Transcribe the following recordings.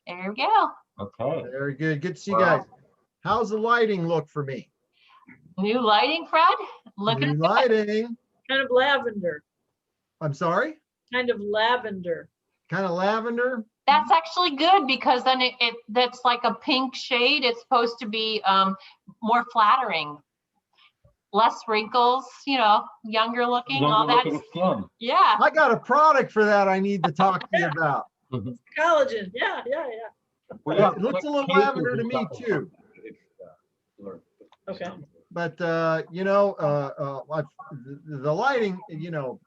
There we go. Okay. Very good. Good to see you guys. How's the lighting look for me? New lighting, Fred? Looking New good. lighting. Kind of lavender. I'm sorry? Kind of lavender. Kind of lavender? That's actually good because then that's like a pink shade. It's supposed to be more flattering. Less wrinkles, you know, younger looking, all that. Skin. Yeah. I got a product for that I need to talk to you about. Collagen. Yeah. Well, It looks a little lavender to me too. Okay. But you know, the lighting, you know,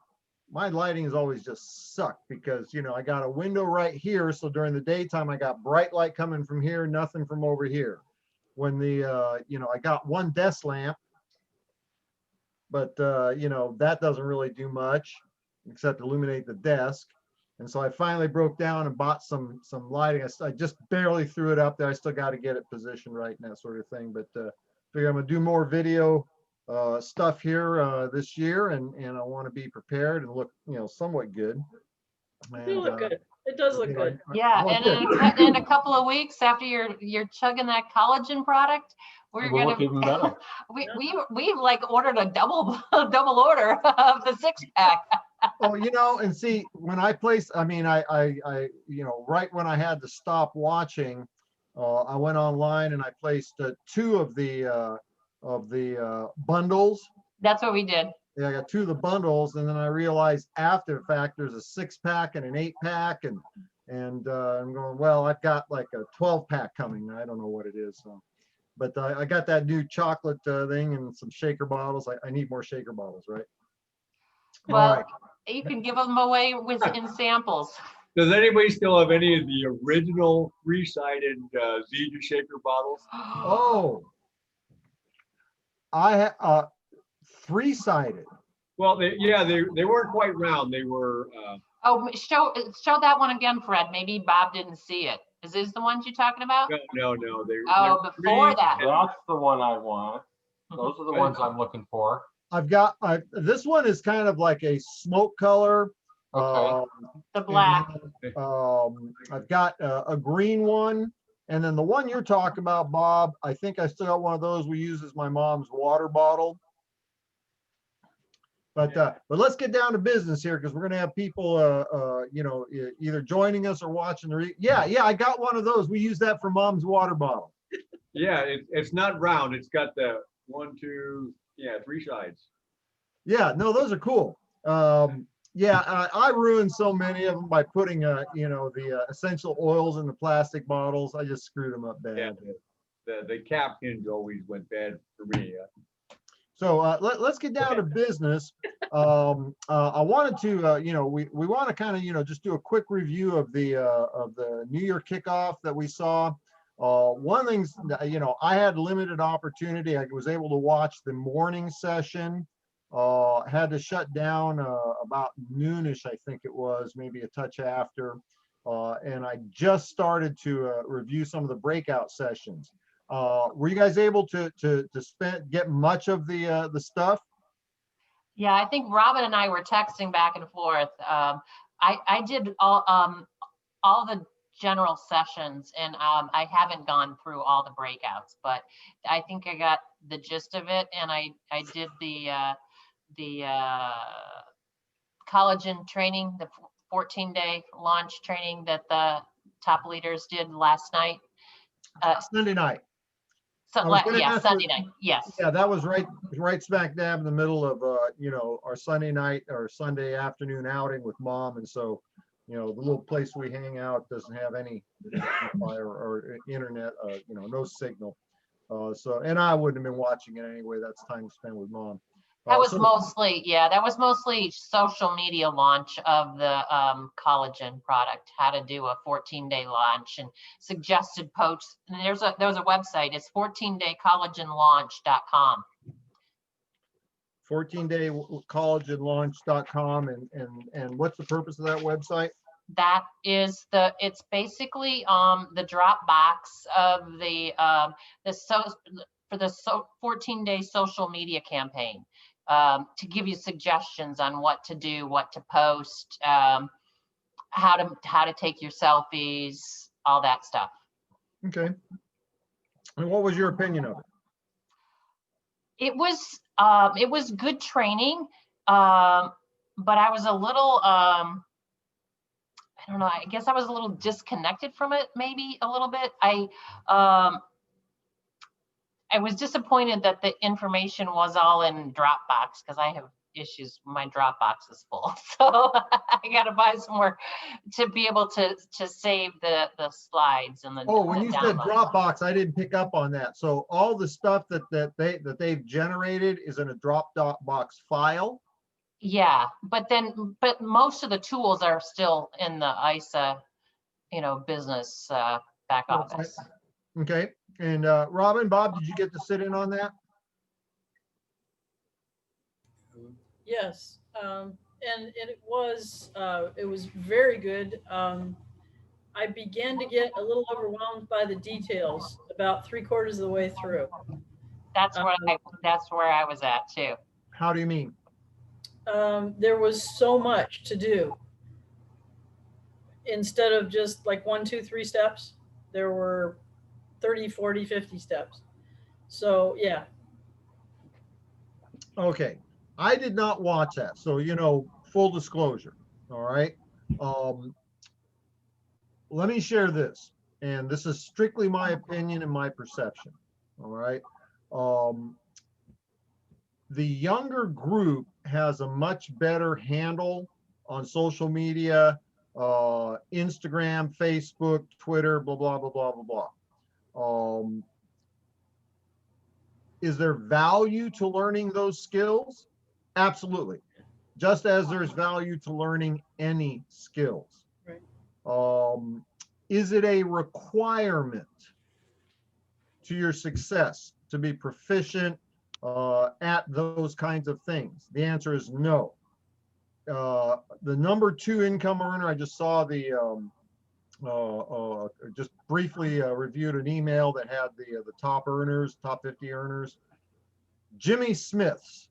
my lighting has always just sucked because, you know, I got a window right here. So during the daytime, I got bright light coming from here, nothing from over here. When the, you know, I got one desk lamp, but, you know, that doesn't really do much except illuminate the desk. And so I finally broke down and bought some lighting. I just barely threw it up there. I still got to get it positioned right and that sort of thing. But figure I'm gonna do more video stuff here this year, and I want to be prepared and look, you know, somewhat good. You look good. It does look good. Yeah, and in a couple of weeks after you're chugging that collagen product, we're gonna look even better. we like ordered a double order of the 6-pack. Oh, you know, and see, when I placed, I mean, I you know, right when I had to stop watching, I went online and I placed 2 of the bundles. That's what we did. Yeah, I got 2 of the bundles, and then I realized after the fact there's a 6-pack and an 8-pack, and I'm going, well, I've got like a 12-pack coming. I don't know what it is, so. But I got that new chocolate thing and some shaker bottles. I need more shaker bottles, right? Well, right. You can give them away in samples. Does anybody still have any of the original 3-sided Zija shaker bottles? Oh, I have 3-sided. Well, they weren't quite round. They were. Oh, show that one again, Fred. Maybe Bob didn't see it. Is this the ones you're talking about? No. Oh, before that. That's the one I want. Those are the ones I'm looking for. I've got this one is kind of like a smoke color. Okay. The black. I've got a green one, and then the one you're talking about, Bob, I think I still got one of those we use as my mom's water bottle. But let's get down to business here, because we're going to have people, you know, either joining us or watching the. Yeah, I got one of those. We use that for mom's water bottle. Yeah, it's not round. It's got the 1, 2, 3 sides. Yeah, no, those are cool. Yeah, I ruined so many of them by putting, you know, the essential oils in the plastic bottles. I just screwed them up bad. Yeah, the cap hinge always went bad for me. So let's get down to business. I wanted to, you know, we want to kind of, you know, just do a quick review of the New Year kickoff that we saw. One of the things, you know, I had limited opportunity. I was able to watch the morning session. Had to shut down about noonish, I think it was, maybe a touch after. And I just started to review some of the breakout sessions. Were you guys able to get much of the stuff? Yeah, I think Robin and I were texting back and forth. I did all the general sessions, and I haven't gone through all the breakouts, but I think I got the gist of it. And I did the collagen training, the 14-day launch training that the top leaders did last night. Sunday night. Yeah, Sunday night. Yes. Yeah, that was right smack dab in the middle of you know, our Sunday night or Sunday afternoon outing with mom, and so, you know, the little place we hang out doesn't have any Wi-Fi or internet, you know, no signal. So, and I wouldn't have been watching it anyway. That's time spent with mom. That was mostly social media launch of the collagen product, how to do a 14-day launch and suggested posts. And there's a website, it's 14daycollagenlaunch.com. 14daycollagenlaunch.com, and what's the purpose of that website? That is it's basically the drop box of the 14-day social media campaign. To give you suggestions on what to do, what to post, how to take your selfies, all that stuff. Okay. And what was your opinion of it? It was good training, but I was a little, I don't know, I guess I was a little disconnected from it, maybe a little bit. I was disappointed that the information was all in Dropbox, because I have issues. My Dropbox is full, so I got to buy some more to be able to save the slides and the. Oh, when the you said downloads. Dropbox, I didn't pick up on that. So all the stuff that they've generated is in a Dropbox file. Yeah, but most of the tools are still in the ISA, business back office. Okay. And Robin, Bob, did you get to sit in on that? Yes, and it was very good. I began to get a little overwhelmed by the details about 3/4 of the way through. That's where I was at too. How do you mean? There was so much to do. Instead of just like 1, 2, 3 steps, there were 30, 40, 50 steps. So yeah. Okay. I did not watch that. So, full disclosure. All right. Let me share this. And this is strictly my opinion and my perception. All right. The younger group has a much better handle on social media, Instagram, Facebook, Twitter, blah, blah, blah, blah, blah, blah. Is there value to learning those skills? Absolutely. Just as there's value to learning any skills. Right. Is it a requirement to your success to be proficient at those kinds of things? The answer is no. The number 2 income earner, I just saw just briefly reviewed an email that had the top earners, top 50 earners. Jimmy Smith.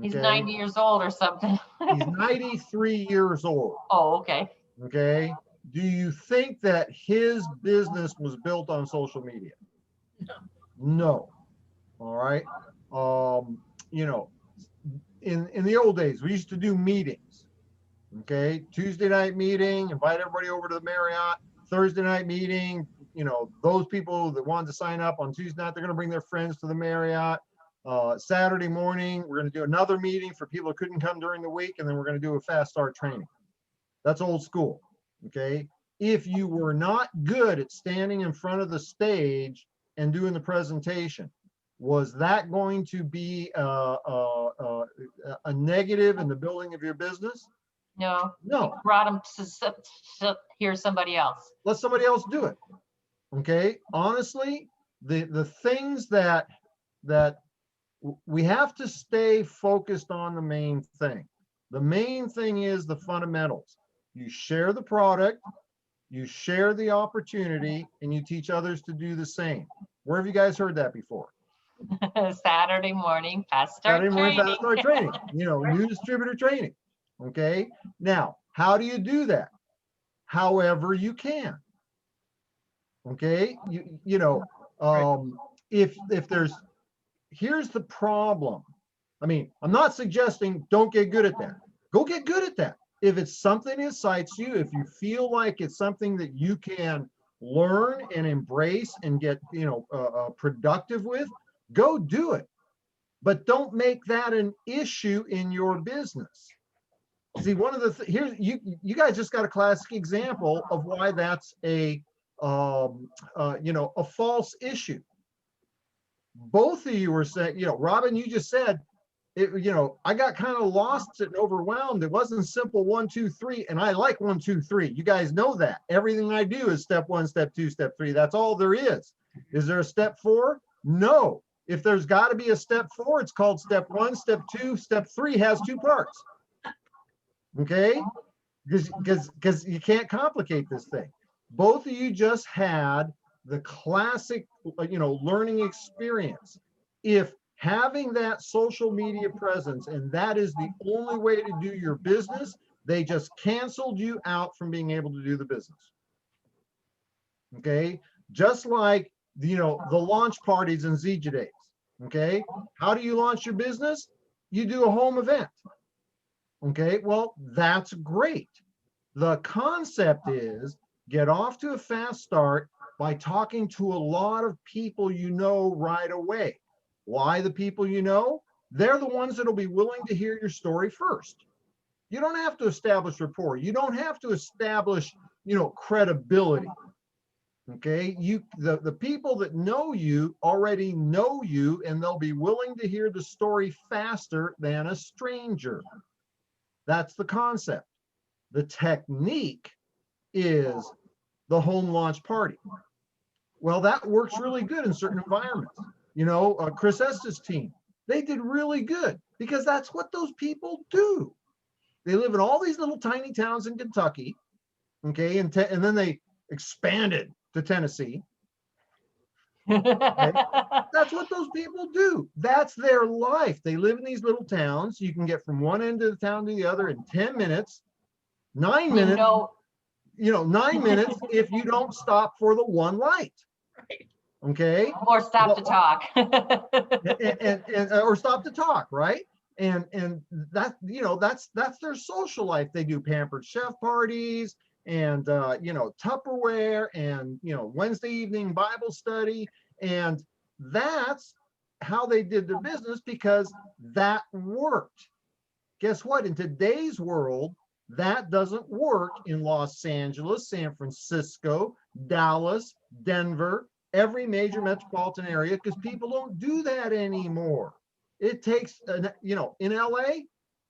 He's Okay? 90 years old or something. He's 93 years old. Oh, okay. Okay. Do you think that his business was built on social media? No. All right. In the old days, we used to do meetings. Okay. Tuesday night meeting, invite everybody over to the Marriott. Thursday night meeting, those people that wanted to sign up on Tuesday night, they're going to bring their friends to the Marriott. Saturday morning, we're going to do another meeting for people who couldn't come during the week, and then we're going to do a fast start training. That's old school. Okay. If you were not good at standing in front of the stage and doing the presentation, was that going to be a negative in the building of your business? No. No. You brought him to hear somebody else. Let somebody else do it. Okay. Honestly, the things that we have to stay focused on the main thing. The main thing is the fundamentals. You share the product, you share the opportunity, and you teach others to do the same. Where have you guys heard that before? Saturday morning fast start training. New distributor training. Okay. Now, how do you do that? However you can. Okay. If there's, here's the problem. I mean, I'm not suggesting don't get good at that. Go get good at that. If it's something that excites you, if you feel like it's something that you can learn and embrace and get, productive with, go do it. But don't make that an issue in your business. See, one of the here's you guys just got a classic example of why that's a false issue. Both of you were saying, Robin, you just said, I got kind of lost and overwhelmed. It wasn't simple 1, 2, 3, and I like 1, 2, 3. You guys know that. Everything I do is step 1, step 2, step 3. That's all there is. Is there a step 4? No. If there's got to be a step 4, it's called step 1, step 2, step 3 has 2 parts. Okay? Because you can't complicate this thing. Both of you just had the classic, learning experience. If having that social media presence, and that is the only way to do your business, they just canceled you out from being able to do the business. Okay. Just like, you know, the launch parties and ZJ days. Okay. How do you launch your business? You do a home event. Okay. Well, that's great. The concept is get off to a fast start by talking to a lot of people you know right away. Why the people you know? They're the ones that'll be willing to hear your story first. You don't have to establish rapport. You don't have to establish, you know, credibility. Okay. The people that know you already know you, and they'll be willing to hear the story faster than a stranger. That's the concept. The technique is the home launch party. Well, that works really good in certain environments. You know, Chris Estes' team, they did really good because that's what those people do. They live in all these little tiny towns in Kentucky, okay, and then they expanded to Tennessee. Okay? That's what those people do. That's their life. They live in these little towns. You can get from one end of the town to the other in 10 minutes, 9 minutes, you know, 9 minutes if you don't stop for the one light. Okay. Or stop to talk. Or stop to talk, right? And that, you know, that's their social life. They do pampered chef parties and you know, Tupperware and, you know, Wednesday evening Bible study. And that's how they did their business because that worked. Guess what? In today's world, that doesn't work in Los Angeles, San Francisco, Dallas, Denver, every major metropolitan area, because people don't do that anymore. It takes, you know, in LA,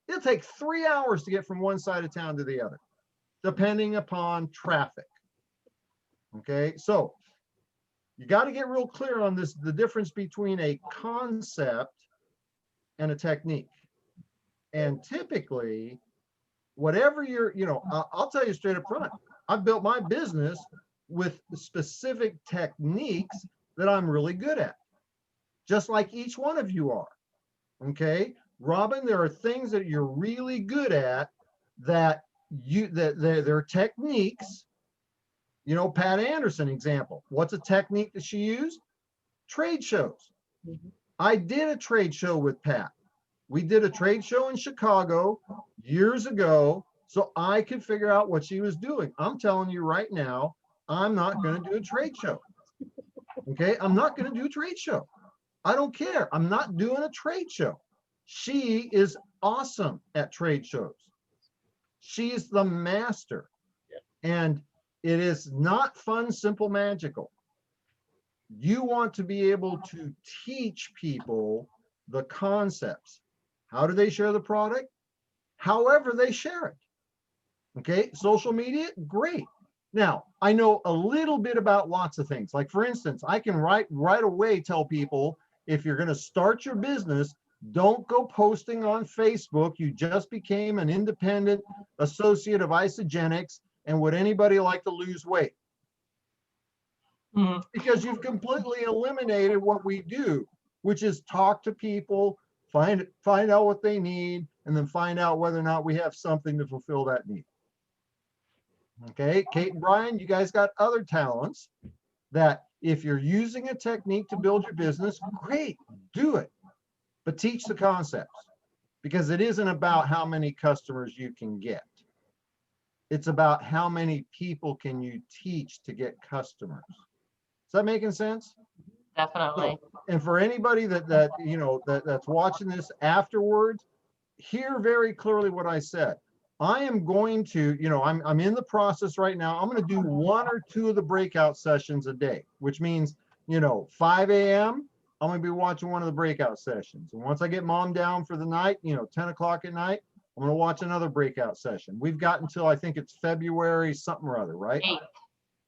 it'll take 3 hours to get from one side of town to the other, depending upon traffic. Okay, so you got to get real clear on this, the difference between a concept and a technique. And typically, whatever you're, you know, I'll tell you straight up front, I've built my business with specific techniques that I'm really good at, just like each one of you are. Okay, Robin, there are things that you're really good at that they're techniques. You know, Pat Anderson example. What's a technique that she used? Trade shows. I did a trade show with Pat. We did a trade show in Chicago years ago so I could figure out what she was doing. I'm telling you right now, I'm not going to do a trade show. Okay, I'm not going to do a trade show. I don't care. I'm not doing a trade show. She is awesome at trade shows. She's the master. And it is not fun, simple, magical. You want to be able to teach people the concepts. How do they share the product? However they share it. Okay, social media, great. Now, I know a little bit about lots of things. Like for instance, I can right away tell people, if you're going to start your business, don't go posting on Facebook. You just became an independent associate of Isogenics, and would anybody like to lose weight? Because you've completely eliminated what we do, which is talk to people, find out what they need, and then find out whether or not we have something to fulfill that need. Okay, Kate and Brian, you guys got other talents that if you're using a technique to build your business, great, do it. But teach the concepts, because it isn't about how many customers you can get. It's about how many people can you teach to get customers. Is that making sense? Definitely. So, and for anybody that you know that's watching this afterwards, hear very clearly what I said. I am going to, you know, I'm in the process right now. I'm going to do 1 or 2 of the breakout sessions a day, which means, you know, 5 a.m. I'm going to be watching one of the breakout sessions. And once I get mom down for the night, you know, 10 o'clock at night, I'm going to watch another breakout session. We've got until I think it's February something or other, right? 8th.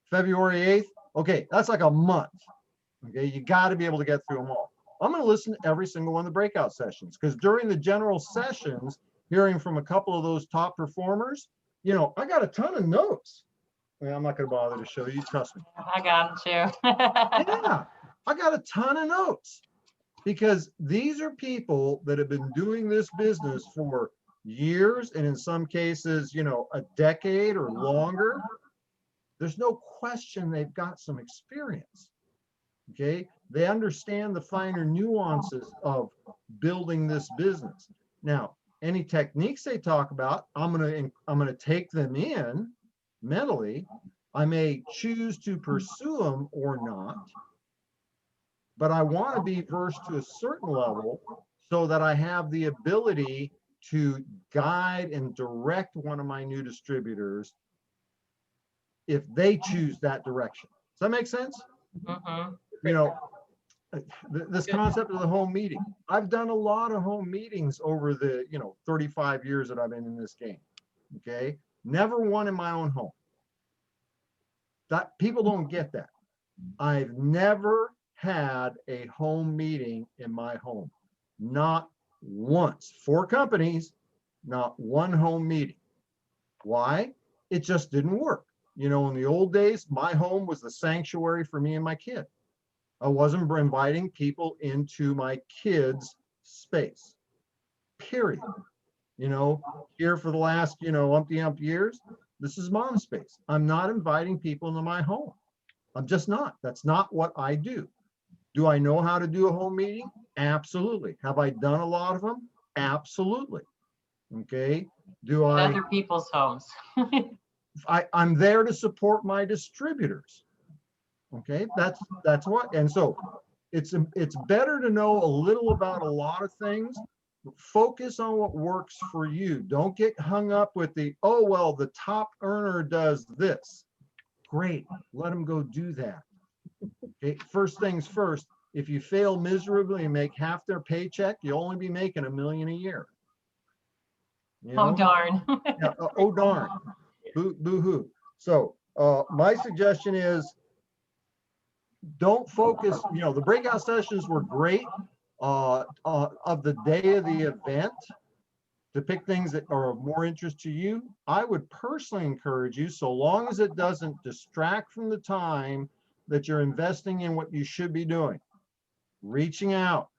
February 8th. Okay, that's like a month. Okay, you got to be able to get through them all. I'm going to listen to every single one of the breakout sessions, because during the general sessions, hearing from a couple of those top performers, you know, I got a ton of notes. I mean, I'm not going to bother to show you, trust me. I got them too. Yeah, I got a ton of notes, because these are people that have been doing this business for years, and in some cases, you know, a decade or longer. there's no question they've got some experience. Okay, they understand the finer nuances of building this business. Now, any techniques they talk about, I'm gonna take them in mentally. I may choose to pursue them or not, but I want to be versed to a certain level so that I have the ability to guide and direct one of my new distributors if they choose that direction. Does that make sense? Mhm. You know, this concept of the home meeting. I've done a lot of home meetings over the, 35 years that I've been in this game. Okay. Never one in my own home. That people don't get that. I've never had a home meeting in my home. Not once. 4 companies, not one home meeting. Why? It just didn't work. In the old days, my home was the sanctuary for me and my kid. I wasn't inviting people into my kids' space, period. Here for the last, umpty years, this is mom's space. I'm not inviting people into my home. I'm just not. That's not what I do. Do I know how to do a home meeting? Absolutely. Have I done a lot of them? Absolutely. Okay. Do At I, other people's homes. I'm there to support my distributors. Okay. That's what, and so it's better to know a little about a lot of things. Focus on what works for you. Don't get hung up with oh, well, the top earner does this. Great. Let them go do that. Okay. First things first, if you fail miserably and make half their paycheck, you'll only be making $1 million a year. Oh, darn. Yeah, oh, darn. Boo-hoo. So my suggestion is don't focus, the breakout sessions were great of the day of the event to pick things that are of more interest to you. I would personally encourage you, so long as it doesn't distract from the time that you're investing in what you should be doing, reaching out,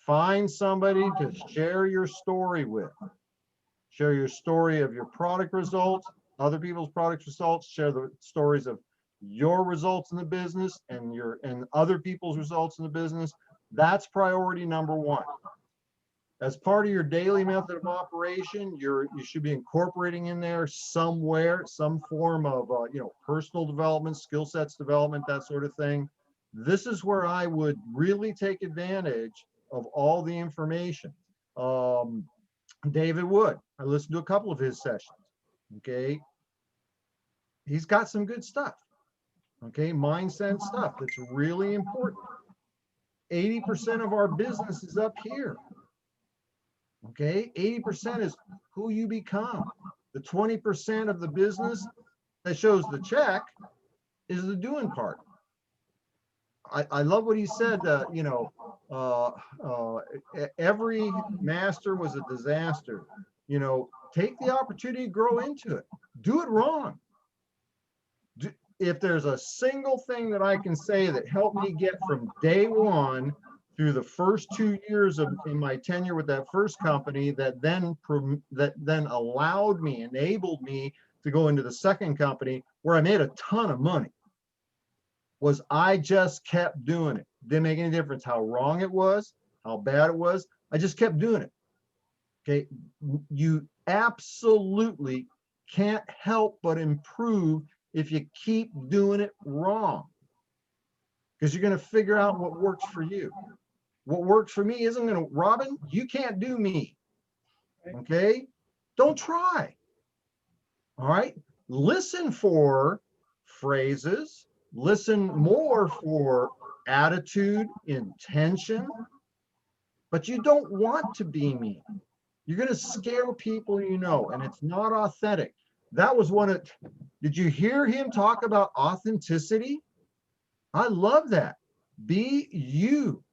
find somebody to share your story with, share your story of your product results, other people's product results, share the stories of your results in the business and other people's results in the business. That's priority number 1. As part of your daily method of operation, you should be incorporating in there somewhere some form of personal development, skill sets development, that sort of thing. This is where I would really take advantage of all the information. David Wood, I listened to a couple of his sessions. Okay, he's got some good stuff. Okay, mindset stuff that's really important. 80% of our business is up here. Okay, 80% is who you become. The 20% of the business that shows the check is the doing part. I love what he said. Every master was a disaster. Take the opportunity to grow into it. Do it wrong. If there's a single thing that I can say that helped me get from day 1 through the first 2 years in my tenure with that first company, that then allowed me, enabled me to go into the second company where I made a ton of money, was I just kept doing it. Didn't make any difference how wrong it was, how bad it was. I just kept doing it. Okay, you absolutely can't help but improve if you keep doing it wrong, because you're going to figure out what works for you. What works for me isn't going to, Robin, you can't do me. Okay, don't try. All right, listen for phrases, listen more for attitude, intention, but you don't want to be me. You're going to scare people, and it's not authentic. That was did you hear him talk about authenticity? I love that. Be you,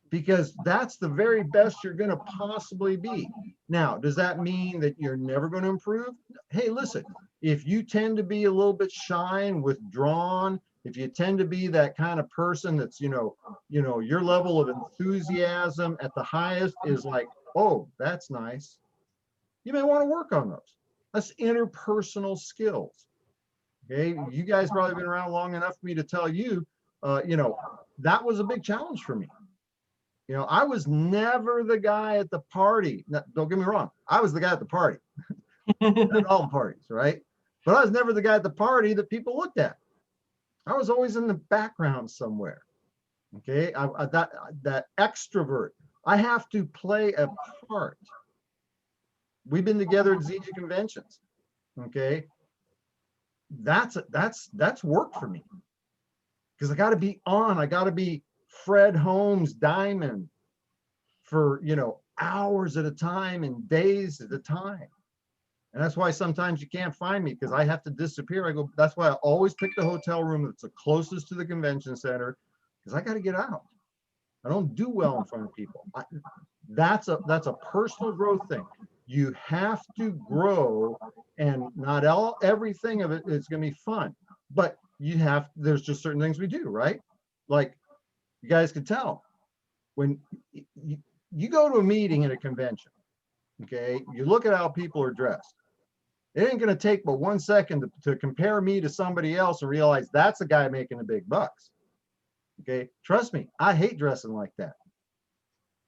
because that's the very best you're going to possibly be. Now, does that mean that you're never going to improve? Hey, listen, if you tend to be a little bit shy and withdrawn, if you tend to be that kind of person that's, your level of enthusiasm at the highest is like, oh, that's nice, you may want to work on those. That's interpersonal skills. Okay, you guys probably been around long enough for me to tell you, you know, that was a big challenge for me. You know, I was never the guy at the party. No, don't get me wrong. I was the guy at the party, at all the parties, right? But I was never the guy at the party that people looked at. I was always in the background somewhere. Okay, that extrovert. I have to play a part. We've been together at ZG conventions. Okay, that's work for me because I got to be on. I got to be Fred Holmes Diamond for, you know, hours at a time and days at a time. And that's why sometimes you can't find me because I have to disappear. I go, that's why I always pick the hotel room that's the closest to the convention center because I got to get out. I don't do well in front of people. That's a personal growth thing. You have to grow, and not everything of it is going to be fun, but there's just certain things we do, right? Like you guys can tell when you go to a meeting at a convention, okay, you look at how people are dressed. It ain't going to take but 1 second to compare me to somebody else and realize that's a guy making the big bucks. Okay, trust me, I hate dressing like that.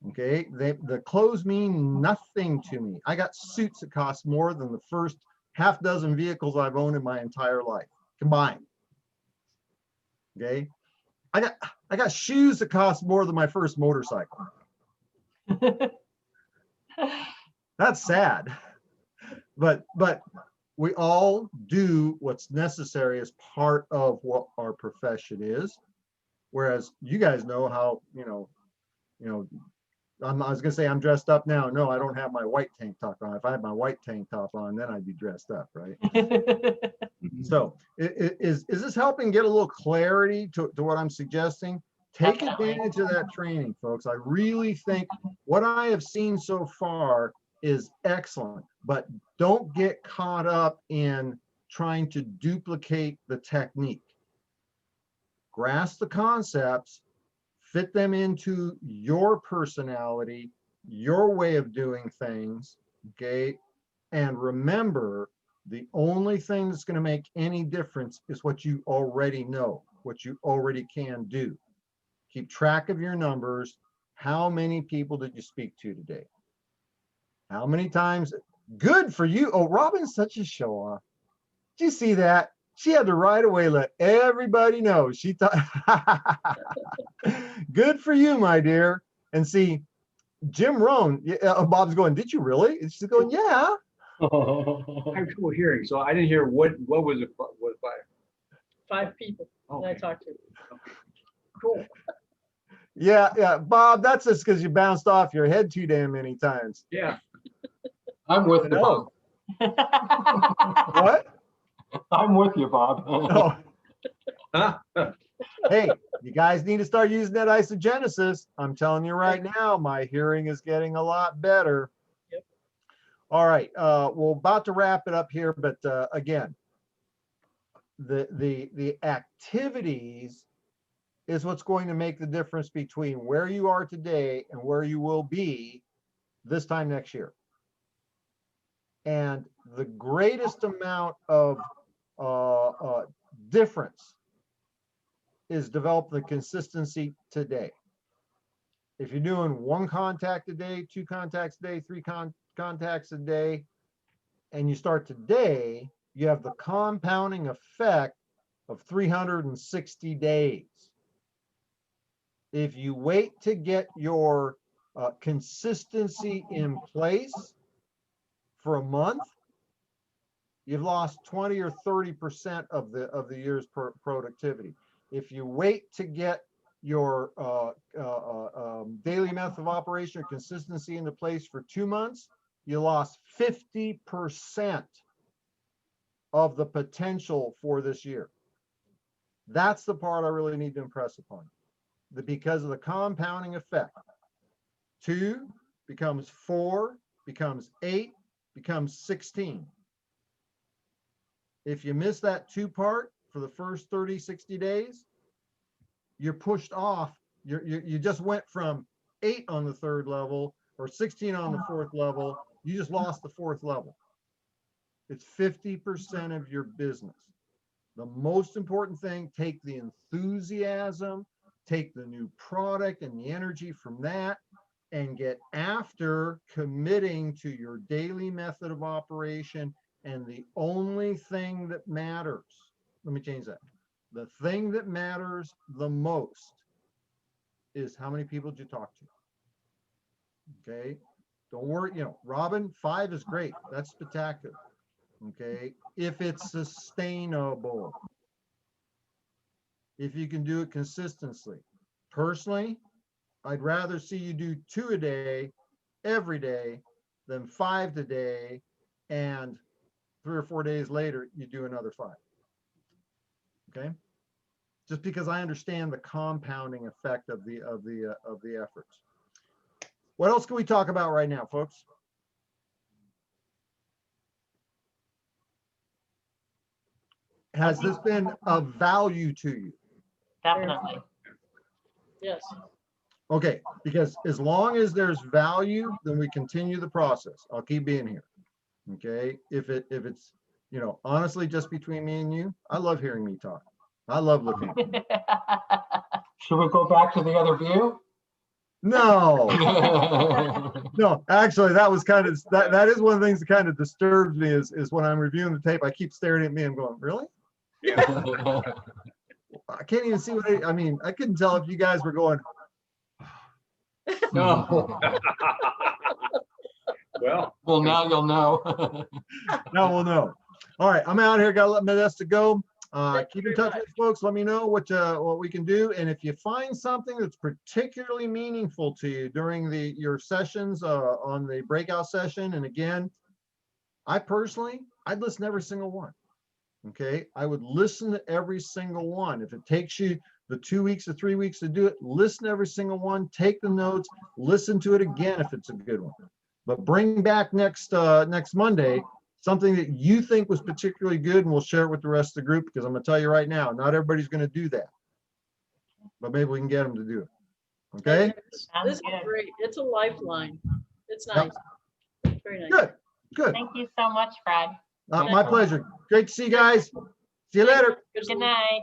Okay, the clothes mean nothing to me. I got suits that cost more than the first half dozen vehicles I've owned in my entire life combined. Okay, I got shoes that cost more than my first motorcycle. That's sad, but we all do what's necessary as part of what our profession is. Whereas you guys know how, you know, I was gonna say I'm dressed up now. No, I don't have my white tank top on. If I had my white tank top on, then I'd be dressed up, right? So is this helping get a little clarity to what I'm suggesting? Take Definitely. advantage of that training, folks. I really think what I have seen so far is excellent, but don't get caught up in trying to duplicate the technique. Grasp the concepts, fit them into your personality, your way of doing things, okay? And remember, the only thing that's going to make any difference is what you already know, what you already can do. Keep track of your numbers. How many people did you speak to today? How many times? Good for you. Oh, Robin's such a show off. Did you see that? She had to right away let everybody know. She thought, good for you, my dear. And see, Jim Rohn, Bob's going, did you really? And she's going, yeah. I have trouble hearing, so I didn't hear what was it, what 5 people that I Okay. talked to. Cool. Yeah. Bob, that's just because you bounced off your head too damn many times. Yeah. I'm with you, No. Bob. What? I'm with you, Bob. Oh, Huh? hey, you guys need to start using that isogenesis. I'm telling you right now, my hearing is getting a lot better. Yep. All right, we're about to wrap it up here, but again, the activities is what's going to make the difference between where you are today and where you will be this time next year. And the greatest amount of difference is develop the consistency today. If you're doing 1 contact a day, 2 contacts a day, 3 contacts a day, and you start today, you have the compounding effect of 360 days. If you wait to get your consistency in place for a month, you've lost 20 or 30% of the year's productivity. If you wait to get your daily method of operation or consistency into place for 2 months, you lost 50% of the potential for this year. That's the part I really need to impress upon you. Because of the compounding effect. 2 becomes 4, becomes 8, becomes 16. If you miss that 2 part for the first 30, 60 days, you're pushed off. You just went from 8 on the 3rd level or 16 on the 4th level. You just lost the 4th level. It's 50% of your business. The most important thing, take the enthusiasm, take the new product and the energy from that, and get after committing to your daily method of operation. And the only thing that matters, let me change that. The thing that matters the most is how many people did you talk to? Okay. Don't worry, Robin, 5 is great. That's spectacular. Okay. If it's sustainable, if you can do it consistently. Personally, I'd rather see you do 2 a day, every day, than 5 a day, and 3 or 4 days later, you do another 5. Okay. Just because I understand the compounding effect of the efforts. What else can we talk about right now, folks? Has this been of value to you? Definitely. Yes. Okay, because as long as there's value, then we continue the process. I'll keep being here. Okay, if it's honestly just between me and you, I love hearing me talk. I love looking at you. Should we go back to the other view? No, no, actually that was kind of, that is one of the things that kind of disturbs me is when I'm reviewing the tape, I keep staring at me and going, really? Yeah. I can't even see what I mean, I couldn't tell if you guys were going, No. Well, now you'll know. now we'll know. All right, I'm out here, gotta let Modesta go. Thank Keep you in very touch much. with folks. Let me know what we can do. And if you find something that's particularly meaningful to you during your sessions on the breakout session, and again, I'd listen to every single one. Okay, I would listen to every single one. If it takes you the 2 weeks or 3 weeks to do it, listen to every single one. Take the notes. Listen to it again if it's a good one. But bring back next Monday something that you think was particularly good, and we'll share it with the rest of the group, because I'm going to tell you right now, not everybody's going to do that, but maybe we can get them to do it. Okay. This is great. It's a lifeline. It's nice. Very nice. Good. Good. Thank you so much, Fred. My pleasure. Great to see you guys. See you later. Good to see Good you. night.